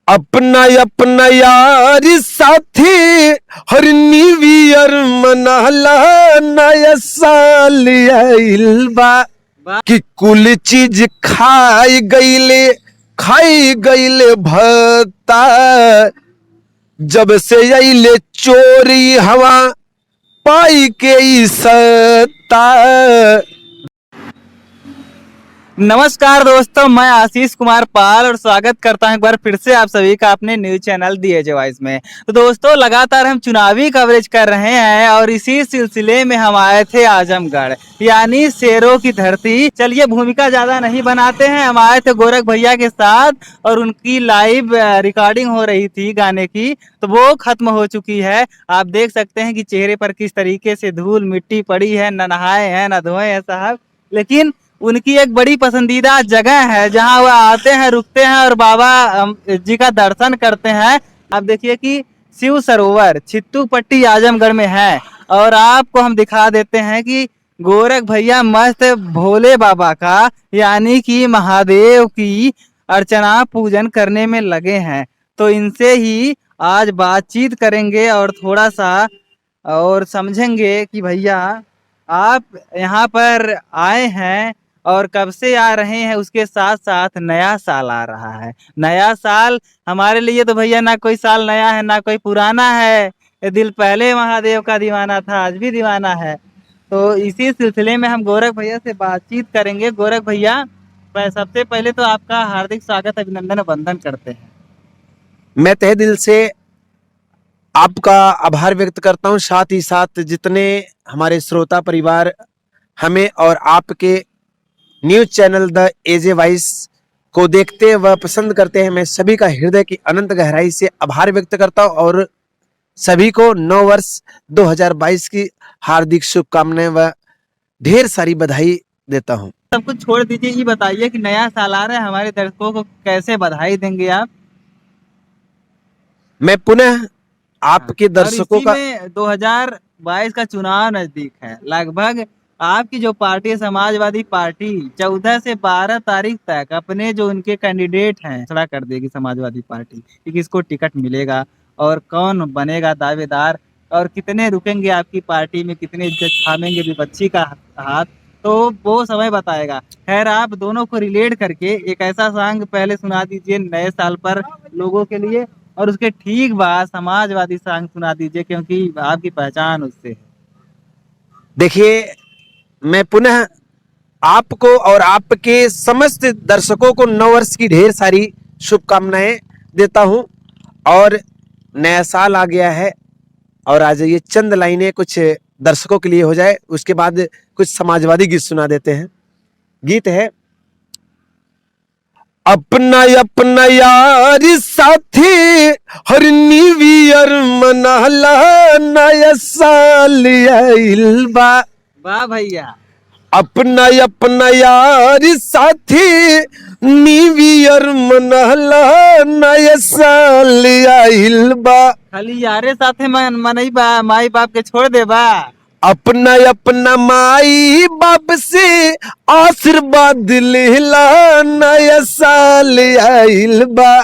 अपना अपना यार साथी हर न्यू ईयर मनाला नया साल आइल बा कि कुल चीज खाई गईले भत्ता जब से अइले चोरी हवा पाई के ई सत्ता। नमस्कार दोस्तों, मैं आशीष कुमार पाल और स्वागत करता हूं एक बार फिर से आप सभी का अपने न्यूज चैनल दी एजे वॉइस में। तो दोस्तों, लगातार हम चुनावी कवरेज कर रहे हैं और इसी सिलसिले में हम आए थे आजमगढ़, यानी शेरों की धरती। चलिए भूमिका ज्यादा नहीं बनाते हैं, हम आए थे गोरख भैया के साथ और उनकी लाइव रिकॉर्डिंग हो रही थी गाने की, तो वो खत्म हो चुकी है। आप देख सकते हैं कि चेहरे पर किस तरीके से धूल मिट्टी पड़ी है, न नहाए हैं न धोए हैं साहब। लेकिन उनकी एक बड़ी पसंदीदा जगह है जहां वह आते हैं, रुकते हैं और बाबा जी का दर्शन करते हैं। आप देखिए कि शिव सरोवर छित्तूपट्टी आजमगढ़ में है और आपको हम दिखा देते हैं कि गोरख भैया मस्त भोले बाबा का यानी कि महादेव की अर्चना पूजन करने में लगे हैं। तो इनसे ही आज बातचीत करेंगे और थोड़ा सा और समझेंगे कि भैया आप यहाँ पर आए हैं और कब से आ रहे हैं, उसके साथ साथ नया साल आ रहा है। नया साल हमारे लिए तो भैया ना कोई साल नया है ना कोई पुराना है, ये दिल पहले महादेव का दीवाना था, आज भी दीवाना है। तो इसी सिलसिले में हम गोरख भैया से बातचीत करेंगे। गोरख भैया, सबसे पहले तो आपका हार्दिक स्वागत, अभिनंदन वंदन करते हैं। मैं तहे दिल से आपका आभार व्यक्त करता हूं, साथ ही साथ जितने हमारे श्रोता परिवार हमें और आपके news channel the AJ voice को देखते व पसंद करते हैं, मैं सभी का हृदय की अनंत गहराई से आभार व्यक्त करता हूं और सभी को नव वर्ष 2022 की हार्दिक शुभकामनाएं व ढेर सारी बधाई देता हूं। सब कुछ छोड़ दीजिए, ये बताइए कि नया साल आ रहा है, हमारे दर्शकों को कैसे बधाई देंगे आप? मैं पुनः आपके दर्शकों का 2022 का चुनाव नजदीक है। लगभग आपकी जो पार्टी है समाजवादी पार्टी 14 से 12 तारीख तक अपने जो उनके कैंडिडेट हैं खड़ा कर देगी समाजवादी पार्टी कि किसको टिकट मिलेगा और कौन बनेगा दावेदार और कितने रुकेंगे आपकी पार्टी में, कितने इज्जत थामेंगे विपक्षी का हाथ, तो वो समय बताएगा। खैर, आप दोनों को रिलेट करके एक ऐसा सॉन्ग पहले सुना दीजिए नए साल पर लोगों के लिए और उसके ठीक बाद समाजवादी सॉन्ग सुना दीजिए, क्योंकि आपकी पहचान उससे है। देखिए, मैं पुनः आपको और आपके समस्त दर्शकों को नव वर्ष की ढेर सारी शुभकामनाएं देता हूं और नया साल आ गया है और आज ये चंद लाइनें कुछ दर्शकों के लिए हो जाए, उसके बाद कुछ समाजवादी गीत सुना देते हैं। गीत है, अपना अपना यार साथी हर न्यू ईयर मनाला नया साल आइल बा। वाह भैया, अपना अपना यार साथी न्यू ईयर मनाला नया साल आइल बा। खाली यारे साथे मनई बा, माई बाप के छोड़ दे बा। अपना अपना माई बाप से आशीर्वाद लेला नया साल आइल बा,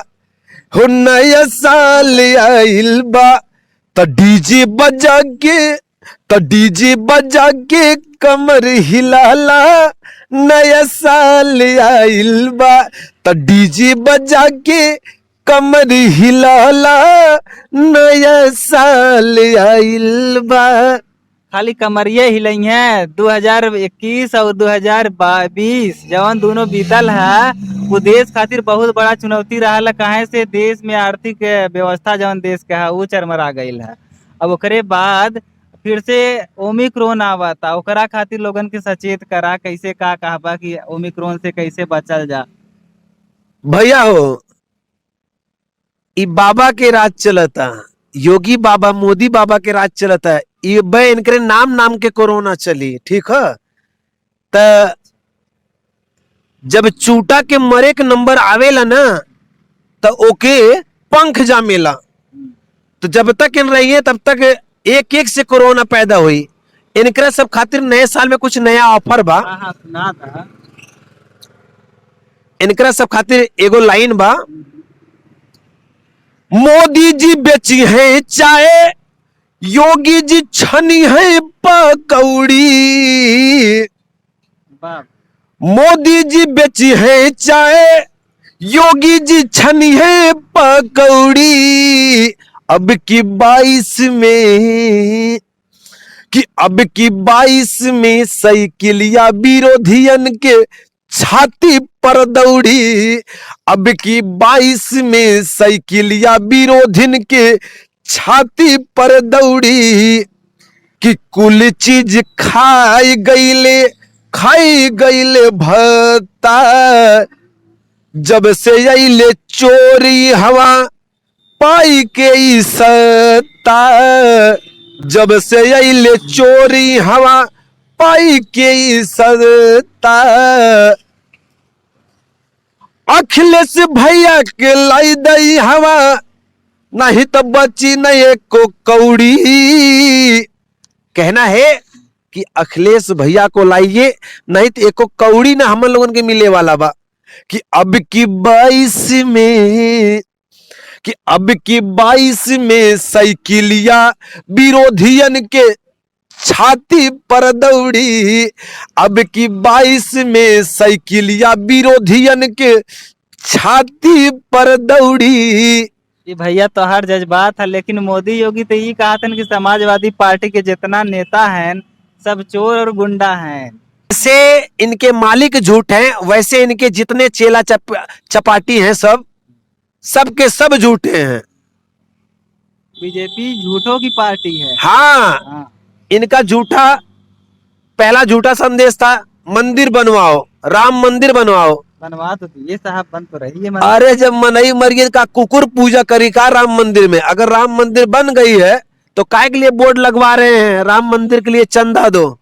हो नया साल आइल बा। तो डीजे बजा के कमर हिलाला नया साल आइल बा। तो डीजे बजा के कमर हिलाला नया साल आइल बा। खाली कमरिए हिलई है। 2021 और 2022 जवन दोनों बीतल है वो देश खातिर बहुत बड़ा चुनौती रहा। काहे से देश में आर्थिक व्यवस्था जवन देश का है वो चरमरा गईल है। अब ओकरे बाद फिर से ओमिक्रॉन आवता, ओकरा खातिर लोगन के सचेत करा, कैसे का कहबा कि ओमिक्रॉन से कैसे बचल जा। भैया हो, ई बाबा के राज चलता, योगी बाबा मोदी बाबा के राज चलता, ये इनके नाम के कोरोना चली, ठीक है। त जब चूटा के मरे के नंबर आवेला ना तो ओके पंख जामेला, तो जब तक इन रही है तब तक एक एक से कोरोना पैदा हुई। इनकरा सब खातिर नए साल में कुछ नया ऑफर बा। सुना था। इनकरा सब खातिर एगो लाइन बा, मोदी जी बेची है चाय, योगी जी छनी है पकौड़ी। बाप। मोदी जी बेची है चाय, योगी जी छनी है पकौड़ी। अब की 22 में अब की 22 में साइकिलिया विरोधियन के छाती पर दौड़ी। अब की 22 में साइकिलिया विरोधिन के छाती पर दौड़ी। कि कुल चीज खाई गईले भत्ता। जब से अइले चोरी हवा पाई के ई सत्ता। जब से अइले चोरी हवा पाई के ई सत्ता। अखिलेश भैया के लाई दई हवा, नहीं तो बची नहीं एको कौड़ी। कहना है कि अखिलेश भैया को लाइए, नहीं तो एको कौड़ी ना हम लोगन के मिले वाला बा। कि अब की 22 में साइकिलिया विरोधियन के छाती पर दौड़ी। अब की 22 में साइकिलिया विरोधियन के छाती पर दौड़ी। ये भैया तो हर जज्बात है, लेकिन मोदी योगी तो ये कहा था कि समाजवादी पार्टी के जितना नेता हैं सब चोर और गुंडा हैं। जैसे इनके मालिक झूठ हैं, वैसे इनके जितने चेला चपाटी हैं सब के सब झूठे हैं। बीजेपी झूठों की पार्टी है। हाँ, इनका पहला झूठा संदेश था, मंदिर बनवाओ, राम मंदिर बनवाओ। बनवा तो दिए साहब, बन तो रही है। अरे जब मनई मरिए का कुकुर पूजा करी का राम मंदिर में। अगर राम मंदिर बन गई है तो काय के लिए बोर्ड लगवा रहे हैं, राम मंदिर के लिए चंदा दो।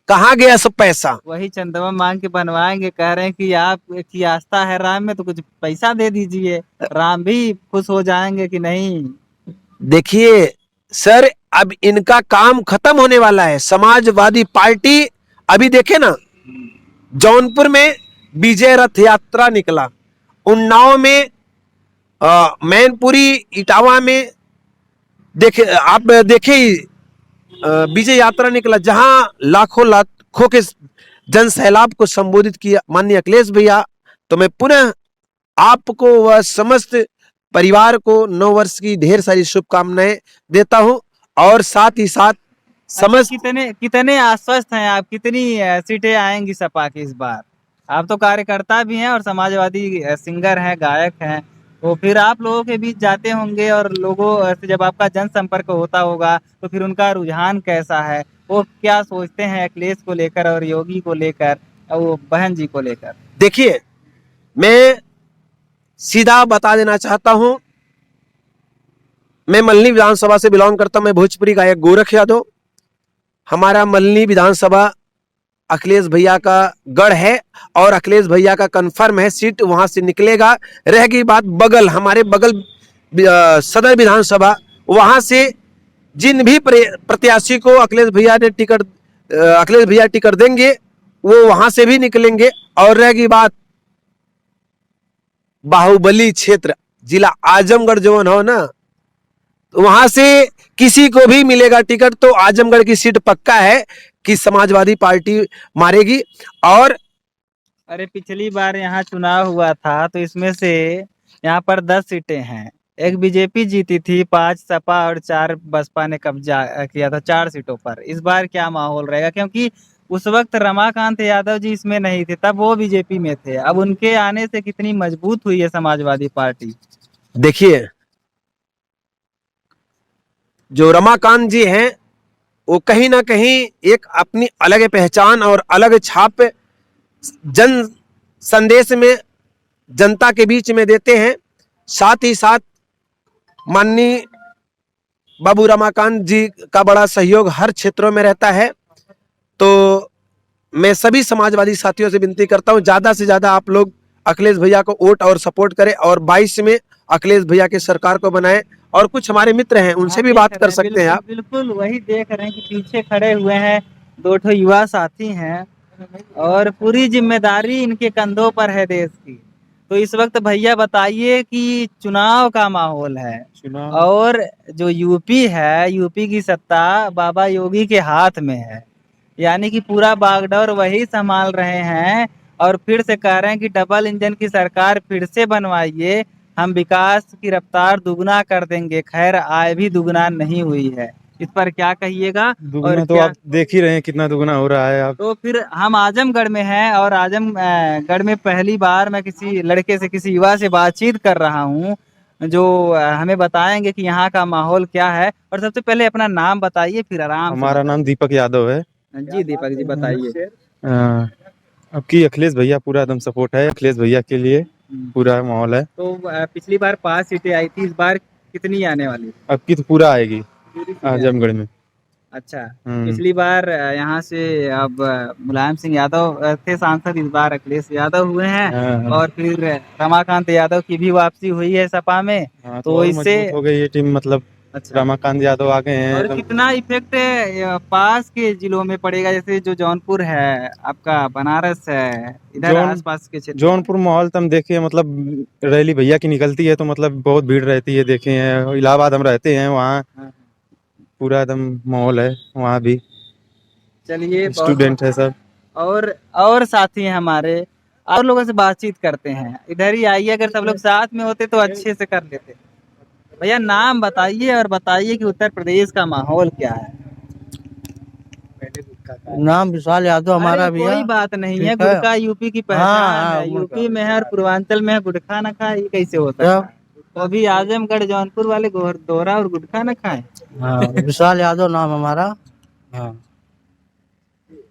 कहाँ गया सब पैसा? वही चंदवा मांग के बनवाएंगे। कह रहे हैं कि आप की आस्था है राम में तो कुछ पैसा दे दीजिए, राम भी खुश हो जाएंगे कि नहीं। देखिए सर, अब इनका काम खत्म होने वाला है। समाजवादी पार्टी अभी देखे ना, जौनपुर में विजय रथ यात्रा निकला, उन्नाव में, मैनपुरी, इटावा में आप देखे विजय यात्रा निकला, जहां लाखों के जन सैलाब को संबोधित किया माननीय अखिलेश भैया। तो मैं पुनः आपको व समस्त परिवार को 9 वर्ष की ढेर सारी शुभकामनाएं देता हूं। और साथ ही साथ समस्त कितने आश्वस्त हैं आप, कितनी सीटें आएंगी सपा की इस बार? आप तो कार्यकर्ता भी हैं और समाजवादी सिंगर हैं, गायक हैं, तो फिर आप लोगों के बीच जाते होंगे और लोगों से जब आपका जनसंपर्क होता होगा तो फिर उनका रुझान कैसा है, वो क्या सोचते हैं अखिलेश को लेकर और योगी को लेकर और वो बहन जी को लेकर? देखिए, मैं सीधा बता देना चाहता हूं, मैं मल्हनी विधानसभा से बिलोंग करता हूं। मैं भोजपुरी गायक गोरख यादव। हमारा मल्हनी विधानसभा अखिलेश भैया का गढ़ है और अखिलेश भैया का कंफर्म है, सीट वहां से निकलेगा। रहेगी बात हमारे बगल सदर विधानसभा, वहां से जिन भी प्रत्याशी को अखिलेश भैया टिकट देंगे वो वहां से भी निकलेंगे। और रहेगी बात बाहुबली क्षेत्र, जिला आजमगढ़ जो हो ना, तो वहां से किसी को भी मिलेगा टिकट तो आजमगढ़ की सीट पक्का है कि समाजवादी पार्टी मारेगी। और अरे पिछली बार यहाँ चुनाव हुआ था तो इसमें से यहाँ पर 10 सीटें हैं, एक बीजेपी जीती थी, 5 सपा और 4 बसपा ने कब्जा किया था 4 सीटों पर। इस बार क्या माहौल रहेगा? क्योंकि उस वक्त रमाकांत यादव जी इसमें नहीं थे, तब वो बीजेपी में थे। अब उनके आने से कितनी मजबूत हुई है समाजवादी पार्टी। देखिए, जो रमाकांत जी हैं वो कहीं ना कहीं एक अपनी अलग पहचान और अलग छाप जन संदेश में जनता के बीच में देते हैं। साथ ही साथ माननीय बाबू रमाकांत जी का बड़ा सहयोग हर क्षेत्रों में रहता है। तो मैं सभी समाजवादी साथियों से विनती करता हूं, ज्यादा से ज्यादा आप लोग अखिलेश भैया को वोट और सपोर्ट करें और 22 में अखिलेश भैया की सरकार को बनाएं। और कुछ हमारे मित्र हैं, उनसे भी बात कर सकते हैं आप। बिल्कुल वही देख रहे हैं कि पीछे खड़े हुए हैं 2 युवा साथी हैं और पूरी जिम्मेदारी इनके कंधों पर है देश की। तो इस वक्त भैया बताइए कि चुनाव का माहौल है चुनाव और जो यूपी है, यूपी की सत्ता बाबा योगी के हाथ में है, यानी कि पूरा बागडोर वही संभाल रहे हैं और फिर से कह रहे हैं कि डबल इंजन की सरकार फिर से बनवाइए, हम विकास की रफ्तार दुगना कर देंगे। खैर आय भी दुगना नहीं हुई है, इस पर क्या कहिएगा? और दुगना तो क्या आप देख ही रहे हैं कितना दुगना हो रहा है। आप तो फिर हम आजमगढ़ में हैं और आजमगढ़ में पहली बार मैं किसी लड़के से, किसी युवा से बातचीत कर रहा हूँ जो हमें बताएंगे कि यहाँ का माहौल क्या है। और सबसे पहले अपना नाम बताइए, फिर आराम से हमारा नाम दीपक यादव है। जी दीपक जी बताइए। अब की अखिलेश भैया पूरा एकदम सपोर्ट है अखिलेश भैया के लिए, पूरा माहौल है। तो पिछली बार 5 सीटें आई थी, इस बार कितनी आने वाली? अब की तो पूरा आएगी पूरी सीटें आजमगढ़ में। अच्छा, हम्म। पिछली बार यहाँ से अब मुलायम सिंह यादव थे सांसद, इस बार अखिलेश यादव हुए हैं हाँ। और फिर रमाकांत यादव की भी वापसी हुई है सपा में। हाँ, तो और इससे मजबूत हो गई ये टीम, मतलब अच्छा, रमाकांत यादव आ गए हैं और एकदम। कितना इफेक्ट पास के जिलों में पड़ेगा, जैसे जो जौनपुर है, आपका बनारस है, इधर आसपास के क्षेत्र में? जौनपुर माहौल तो हम देखे हैं, मतलब रैली भैया की निकलती है तो मतलब बहुत भीड़ रहती है, देखे हैं। इलाहाबाद हम रहते हैं, वहाँ हाँ। पूरा एकदम माहौल है, वहाँ भी चलिए स्टूडेंट है सब। और साथी हैं हमारे, और लोगों से बातचीत करते हैं। इधर ही आइए, अगर सब लोग साथ में होते तो अच्छे से कर लेते। भैया नाम बताइए और बताइए कि उत्तर प्रदेश का माहौल क्या है। नाम विशाल यादव हमारा अरे भैया। कोई बात नहीं है, ठीक है। गुटखा यूपी की हाँ, पहचान हाँ, है। यूपी में है और पूर्वांचल में है, गुटखा न खाए ये कैसे हो सकता है? तो अभी आजमगढ़ जौनपुर वाले दोहरा और गुटखा न खाए? हाँ, विशाल यादव नाम हमारा। हाँ।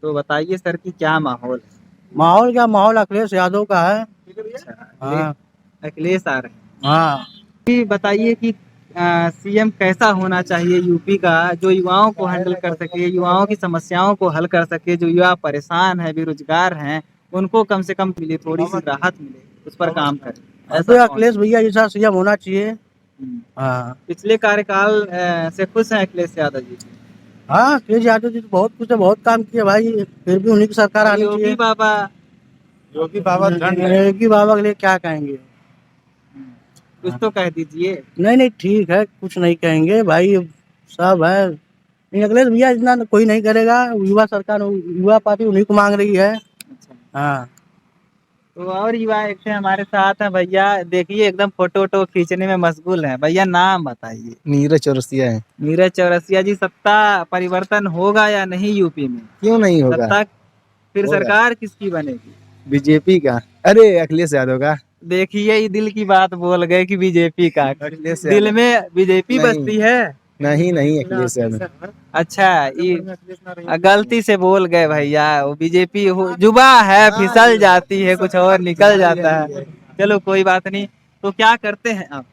तो बताइए सर कि क्या माहौल है? माहौल क्या, माहौल अखिलेश यादव का है। अच्छा, हाँ। अखिलेश आ रहे हैं। हाँ। कि बताइए कि सीएम कैसा होना चाहिए यूपी का, जो युवाओं को हैंडल कर सके, युवाओं की समस्याओं को हल कर सके। जो युवा परेशान है, बेरोजगार हैं, उनको कम से कम मिले, थोड़ी सी राहत मिले, उस पर काम करें। ऐसे अखिलेश भैया जैसा सीएम होना चाहिए। हम्म। हाँ। पिछले कार्यकाल से खुश हैं अखिलेश यादव जी? हाँ, अखिलेश यादव जी तो बहुत कुछ है, बहुत काम किए भाई, फिर भी उन्हीं की सरकार आनी चाहिए। योगी बाबा योगी बाबा के लिए क्या कहेंगे? कुछ तो कह दीजिए। नहीं नहीं, ठीक है, कुछ नहीं कहेंगे भाई, सब है। लेकिन अखिलेश भैया इतना कोई नहीं करेगा, युवा सरकार, युवा पार्टी उन्हीं को मांग रही है। अच्छा, हाँ। तो और युवा एक से हमारे साथ हैं भैया, देखिए एकदम फोटो वोटो खींचने में मशगूल है। भैया नाम बताइए। नीरज चौरसिया है। नीरज चौरसिया जी, सत्ता परिवर्तन होगा या नहीं यूपी में? क्यों नहीं होगा? सत्ता फिर होगा। सरकार किसकी बनेगी? बीजेपी का। अरे अखिलेश यादव का। देखिए ये दिल की बात बोल गए कि बीजेपी का। अखिलेश दिल यादव। में बीजेपी नहीं। बसती है। नहीं नहीं, अखिलेश यादव। अच्छा, ये गलती से बोल गए भैया, वो बीजेपी जुबा है, फिसल जाती है, कुछ और निकल जाता है। चलो कोई बात नहीं। तो क्या करते हैं आप?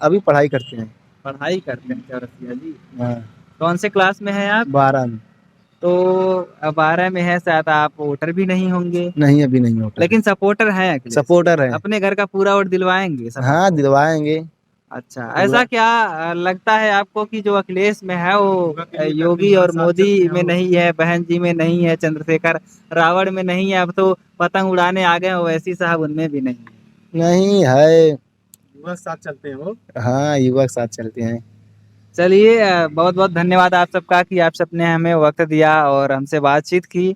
अभी पढ़ाई करते हैं। पढ़ाई करते हैं चौरसिया जी। हाँ। कौन से क्लास में हैं आप? 12 में। तो 12 में है, शायद आप वोटर भी नहीं होंगे। नहीं, अभी नहीं होता। लेकिन सपोर्टर हैं अखिलेश? सपोर्टर है। अपने घर का पूरा वोट दिलवाएंगे सब? हाँ, दिलवाएंगे। अच्छा, ऐसा क्या लगता है आपको कि जो अखिलेश में है वो योगी और मोदी में नहीं है, बहन जी में नहीं है, चंद्रशेखर रावण में नहीं है? अब तो पतंग उड़ाने आ गए ओवैसी साहब, उनमें भी नहीं है। नहीं है। युवक साथ चलते हैं वो। हाँ, युवक साथ चलते हैं। चलिए बहुत बहुत धन्यवाद आप सबका कि आप सबने हमें वक्त दिया और हमसे बातचीत की।